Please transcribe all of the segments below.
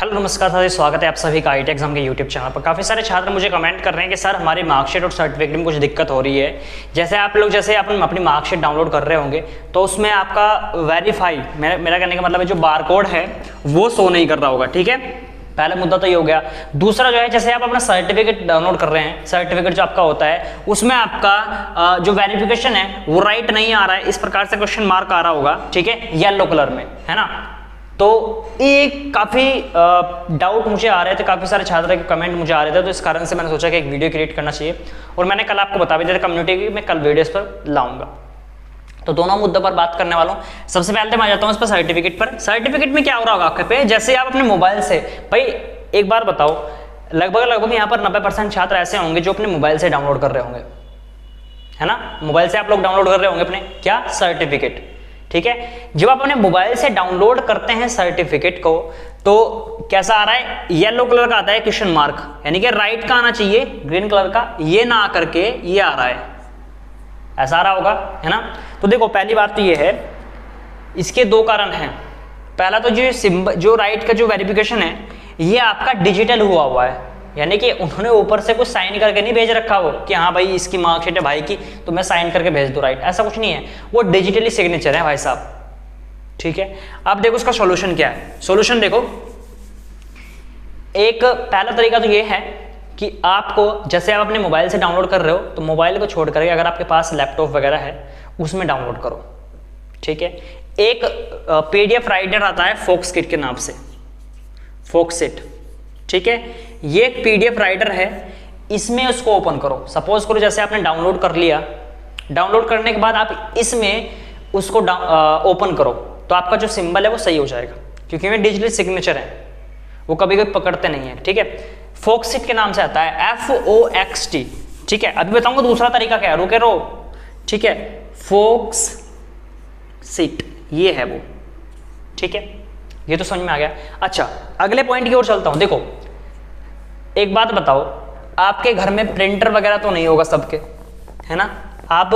Hello नमस्कार साथी, स्वागत है आप सभी का आईटी एग्जाम के यूट्यूब चैनल पर। काफ़ी सारे छात्र मुझे कमेंट कर रहे हैं कि सर हमारी मार्कशीट और सर्टिफिकेट में कुछ दिक्कत हो रही है। जैसे आप लोग अपनी मार्कशीट डाउनलोड कर रहे होंगे तो उसमें आपका वेरीफाई, मेरा कहने का मतलब है जो बारकोड है वो शो नहीं कर रहा होगा। ठीक है, पहला मुद्दा तो ये हो गया। दूसरा जो है, जैसे आप अपना सर्टिफिकेट डाउनलोड कर रहे हैं, सर्टिफिकेट जो आपका होता है उसमें आपका जो वेरिफिकेशन है वो राइट नहीं आ रहा है, इस प्रकार से क्वेश्चन मार्क आ रहा होगा। ठीक है, येलो कलर में, है ना। तो ये काफ़ी डाउट मुझे आ रहे थे, काफ़ी सारे छात्र के कमेंट मुझे आ रहे थे, तो इस कारण से मैंने सोचा कि एक वीडियो क्रिएट करना चाहिए। और मैंने कल आपको बता भी दिया था कम्युनिटी की मैं कल वीडियोस पर लाऊंगा। तो दोनों मुद्दों पर बात करने वाला हूँ। सबसे पहले तो मैं आ जाता हूँ इस पर सर्टिफिकेट पर। सर्टिफिकेट में क्या हो रहा होगा आपके पे, जैसे आप अपने मोबाइल से, भाई एक बार बताओ, लगभग यहाँ पर 90% छात्र ऐसे होंगे जो अपने मोबाइल से डाउनलोड कर रहे होंगे, है ना। मोबाइल से आप लोग डाउनलोड कर रहे होंगे अपने क्या सर्टिफिकेट। ठीक है, जब आप अपने मोबाइल से डाउनलोड करते हैं सर्टिफिकेट को तो कैसा आ रहा है, येलो कलर का आता है क्वेश्चन मार्क, यानी कि राइट का आना चाहिए ग्रीन कलर का, ये ना आकर के ये आ रहा है, ऐसा आ रहा होगा, है ना। तो देखो पहली बात तो ये है, इसके दो कारण हैं। पहला तो जो राइट का जो वेरिफिकेशन है ये आपका डिजिटल हुआ है, यानी कि उन्होंने ऊपर से कुछ साइन करके नहीं भेज रखा हो कि हाँ भाई इसकी मार्कशीट है भाई की तो मैं साइन करके भेज दूँ, राइट, ऐसा कुछ नहीं है, वो डिजिटली सिग्नेचर है भाई साहब। ठीक है, अब देखो उसका सॉल्यूशन क्या है। सॉल्यूशन देखो, एक पहला तरीका तो ये है कि आपको, जैसे आप अपने मोबाइल से डाउनलोड कर रहे हो तो मोबाइल को छोड़ करके अगर आपके पास लैपटॉप वगैरह है उसमें डाउनलोड करो। ठीक है, एक PDF राइटर आता है फोक्सकिट के नाम से, फोक्सिट। ठीक है, ये एक PDF राइटर है, इसमें उसको ओपन करो। सपोज करो जैसे आपने डाउनलोड कर लिया, डाउनलोड करने के बाद आप इसमें उसको ओपन करो तो आपका जो सिंबल है वो सही हो जाएगा, क्योंकि ये डिजिटल सिग्नेचर है, वो कभी कभी पकड़ते नहीं है। ठीक है, फोक्सिट के नाम से आता है, FOXT। ठीक है, अभी बताऊंगा दूसरा तरीका क्या है, रुके रो। ठीक है, फोक्सिट ये है वो। ठीक है, ये तो समझ में आ गया। अच्छा, अगले पॉइंट की ओर चलता हूं। देखो एक बात बताओ, आपके घर में प्रिंटर वगैरह तो नहीं होगा सबके, है ना। आप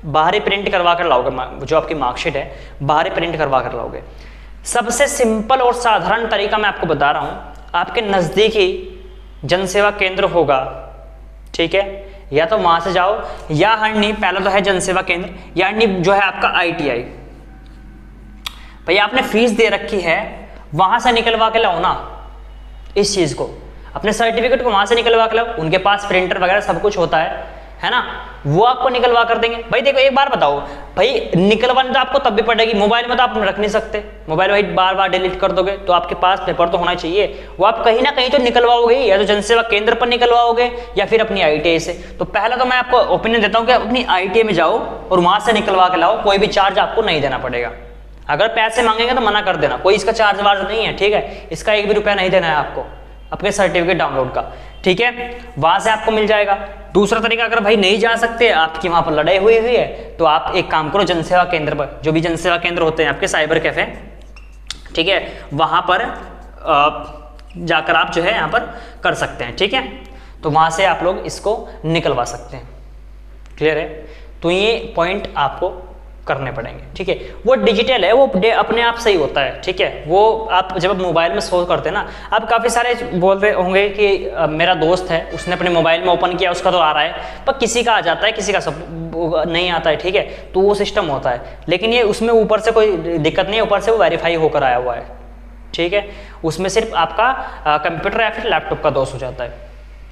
बाहर ही प्रिंट करवा कर लाओगे, जो आपकी मार्कशीट है बाहर ही प्रिंट करवा कर लाओगे। सबसे सिंपल और साधारण तरीका मैं आपको बता रहा हूं, आपके नजदीकी जनसेवा केंद्र होगा। ठीक है, या तो वहां से जाओ, या हरनी, पहला तो है जनसेवा केंद्र, या हरनी जो है आपका ITI। भैया आपने फीस दे रखी है, वहां से निकलवा के लाओ ना इस चीज को, अपने सर्टिफिकेट को वहां से निकलवा के लाओ। उनके पास प्रिंटर वगैरह सब कुछ होता है ना, वो आपको निकलवा कर देंगे। भाई देखो एक बार बताओ, भाई निकलवाने तो आपको तब भी पड़ेगी, मोबाइल में तो आप रख नहीं सकते, मोबाइल भाई बार बार डिलीट कर दोगे, तो आपके पास पेपर तो होना चाहिए, वो आप कहीं ना कहीं तो निकलवाओगे, या तो जनसेवा केंद्र पर निकलवाओगे या फिर अपनी ITI से। तो पहला तो मैं आपको ओपिनियन देता हूँ कि अपनी ITI में जाओ और वहां से निकलवा के लाओ, कोई भी चार्ज आपको नहीं देना पड़ेगा। अगर पैसे मांगेंगे तो मना कर देना, कोई इसका चार्ज वार्ज नहीं है। ठीक है, इसका 1 भी रुपया नहीं देना है आपको अपने सर्टिफिकेट डाउनलोड का। ठीक है, वहां से आपको मिल जाएगा। दूसरा तरीका, अगर भाई नहीं जा सकते, आपकी वहां पर लड़ाई हुई है, तो आप एक काम करो, जनसेवा केंद्र पर, जो भी जनसेवा केंद्र होते हैं आपके, साइबर कैफे, ठीक है, वहां पर जाकर आप जो है यहाँ पर कर सकते हैं। ठीक है, तो वहां से आप लोग इसको निकलवा सकते हैं। क्लियर है, तो ये पॉइंट आपको करने पड़ेंगे। ठीक है, वो डिजिटल है, वो अपने आप सही होता है। ठीक है, वो आप जब मोबाइल में शो करते हैं ना, आप काफ़ी सारे बोल रहे होंगे कि मेरा दोस्त है उसने अपने मोबाइल में ओपन किया, उसका तो आ रहा है, पर किसी का आ जाता है, किसी का सब नहीं आता है। ठीक है, तो वो सिस्टम होता है, लेकिन ये उसमें ऊपर से कोई दिक्कत नहीं है, ऊपर से वो वेरीफाई होकर आया हुआ है। ठीक है, उसमें सिर्फ आपका कंप्यूटर या फिर लैपटॉप का दोष हो जाता है।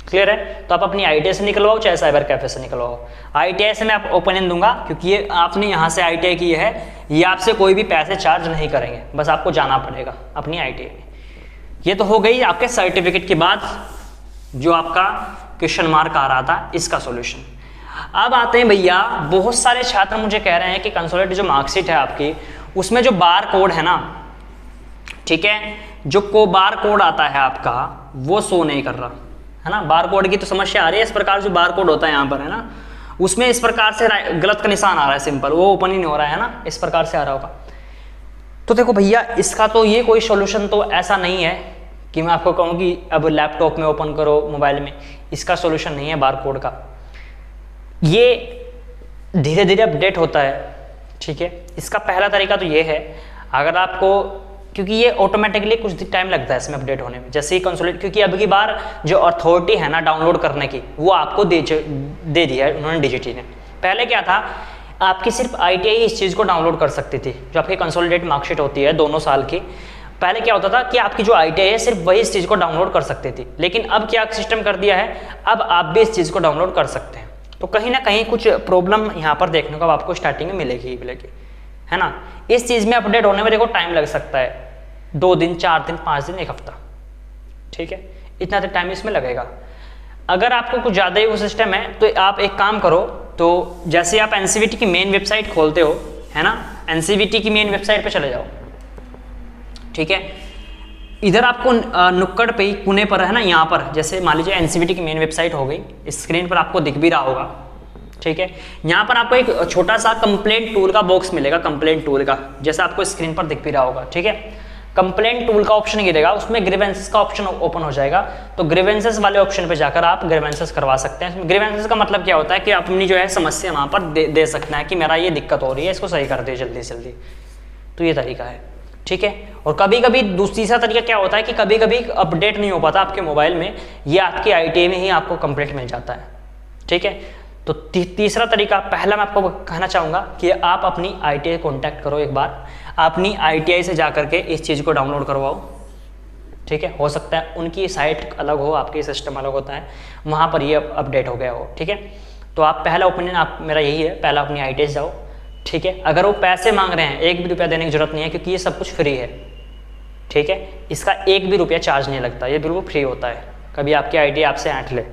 क्लियर है, तो आप अपनी ITI से निकलवाओ चाहे साइबर कैफे से निकलवाओ। ITI से मैं आप ओपिनियन दूंगा, क्योंकि ये आपने यहाँ से ITI की है, ये आपसे कोई भी पैसे चार्ज नहीं करेंगे, बस आपको जाना पड़ेगा अपनी ITI में। ये तो हो गई आपके सर्टिफिकेट के बाद जो आपका क्वेश्चन मार्क आ रहा था, इसका सॉल्यूशन। अब आते हैं भैया, बहुत सारे छात्र मुझे कह रहे हैं कि कंसोलिडेटेड जो मार्कशीट है आपकी, उसमें जो बार कोड है ना, ठीक है, जो बार कोड आता है आपका वो शो नहीं कर रहा, है ना। बार कोड की तो समस्या आ रही है, इस प्रकार जो बार कोड होता है यहाँ पर, है ना, उसमें इस प्रकार से गलत का निशान आ रहा है, सिंपल, वो ओपन ही नहीं हो रहा है ना, इस प्रकार से आ रहा होगा। तो देखो भैया, इसका तो ये कोई सॉल्यूशन तो ऐसा नहीं है कि मैं आपको कहूँ कि अब लैपटॉप में ओपन करो, मोबाइल में, इसका सॉल्यूशन नहीं है बार कोड का, ये धीरे धीरे अपडेट होता है। ठीक है, इसका पहला तरीका तो ये है, अगर आपको क्योंकि ये ऑटोमेटिकली कुछ टाइम लगता है इसमें अपडेट होने में, जैसे ही कंसोलिडेट, क्योंकि अब की बार जो अथॉरिटी है ना डाउनलोड करने की वो आपको दे दी है उन्होंने डीजीटी ने। पहले क्या था, आपकी सिर्फ ITI इस चीज़ को डाउनलोड कर सकती थी, जो आपकी कंसोलिडेट मार्कशीट होती है 2 साल की। पहले क्या होता था कि आपकी जो ITI है सिर्फ वही इस चीज़ को डाउनलोड कर सकती थी, लेकिन अब क्या सिस्टम कर दिया है, अब आप भी इस चीज़ को डाउनलोड कर सकते हैं। तो कहीं ना कहीं कुछ प्रॉब्लम यहाँ पर देखने को आपको स्टार्टिंग में मिलेगी, है ना। इस चीज़ में अपडेट होने में देखो टाइम लग सकता है, 2 दिन, 4 दिन, 5 दिन, 1 हफ्ता, ठीक है, इतना तक टाइम इसमें लगेगा। अगर आपको कुछ ज़्यादा ही वो सिस्टम है तो आप एक काम करो, तो जैसे आप NCVT की मेन वेबसाइट खोलते हो, है ना, NCVT की मेन वेबसाइट पे चले जाओ, ठीक है। इधर आपको नुक्कड़ पे ही कोने पर, है ना, यहाँ पर जैसे मान लीजिए NCVT की मेन वेबसाइट हो गई, स्क्रीन पर आपको दिख भी रहा होगा, ठीक है। यहाँ पर आपको एक छोटा सा कंप्लेंट टूल का बॉक्स मिलेगा, कंप्लेंट टूल का, जैसा आपको स्क्रीन पर दिख भी रहा होगा, ठीक है। कंप्लेंट टूल का ऑप्शन गिरेगा, उसमें ग्रीवेंसेस का ऑप्शन ओपन हो जाएगा, तो ग्रीवेंसेस वाले ऑप्शन पे जाकर आप ग्रीवेंसेस करवा सकते हैं। ग्रीवेंसेस का मतलब क्या होता है कि आप अपनी जो है समस्या वहाँ पर दे सकते हैं कि मेरा ये दिक्कत हो रही है, इसको सही कर दे जल्दी से जल्दी। तो ये तरीका है, ठीक है। और कभी कभी तीसरा तरीका क्या होता है कि कभी कभी अपडेट नहीं हो पाता आपके मोबाइल में, ये आपकी ITI में ही आपको कंप्लीट मिल जाता है, ठीक है। तो तीसरा तरीका, पहला मैं आपको कहना चाहूँगा कि आप अपनी ITI कॉन्टैक्ट करो, एक बार अपनी ITI से जा करके इस चीज़ को डाउनलोड करवाओ, ठीक है। हो सकता है उनकी साइट अलग हो, आपकी सिस्टम अलग होता है, वहाँ पर ये अपडेट हो गया हो, ठीक है। तो आप पहला ओपिनियन आप मेरा यही है, पहला अपनी ITI से जाओ, ठीक है। अगर वो पैसे मांग रहे हैं, 1 भी रुपया देने की जरूरत नहीं है, क्योंकि ये सब कुछ फ्री है, ठीक है। इसका 1 भी रुपया चार्ज नहीं लगता, ये बिल्कुल फ्री होता है। कभी आपकी ITI आपसे ऐंठ ले,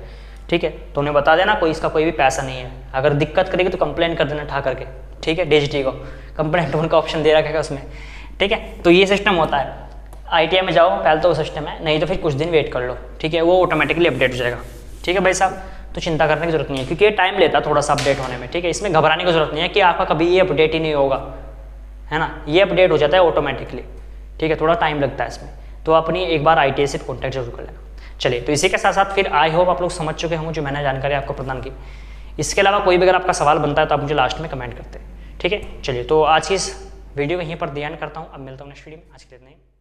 ठीक है, तो उन्हें बता देना इसका कोई भी पैसा नहीं है। अगर दिक्कत करेगी तो कंप्लेंट कर देना ठा करके, ठीक है। DGT को कंप्लेंट उनका ऑप्शन दे रखा है उसमें, ठीक है। तो ये सिस्टम होता है, ITI में जाओ पहले तो वो सिस्टम है, नहीं तो फिर कुछ दिन वेट कर लो, ठीक है, वो ऑटोमेटिकली अपडेट हो जाएगा, ठीक है भाई साहब। तो चिंता करने की जरूरत नहीं है, क्योंकि ये टाइम लेता है थोड़ा सा अपडेट होने में, ठीक है। इसमें घबराने की जरूरत नहीं है कि आपका कभी ये अपडेट ही नहीं होगा, है ना, ये अपडेट हो जाता है ऑटोमेटिकली, ठीक है। थोड़ा टाइम लगता है इसमें, तो अपनी एक बार ITI से कॉन्टैक्ट जरूर कर लेना। चलिए, तो इसी के साथ साथ फिर आई होप आप लोग समझ चुके होंगे जो मैंने जानकारी आपको प्रदान की। इसके अलावा कोई भी अगर आपका सवाल बनता है तो आप मुझे लास्ट में कमेंट करते हैं, ठीक है। चलिए, तो आज की इस वीडियो को यहीं पर ध्यान करता हूँ, अब मिलता हूँ नेक्स्ट वीडियो में, आज के लिए इतना ही।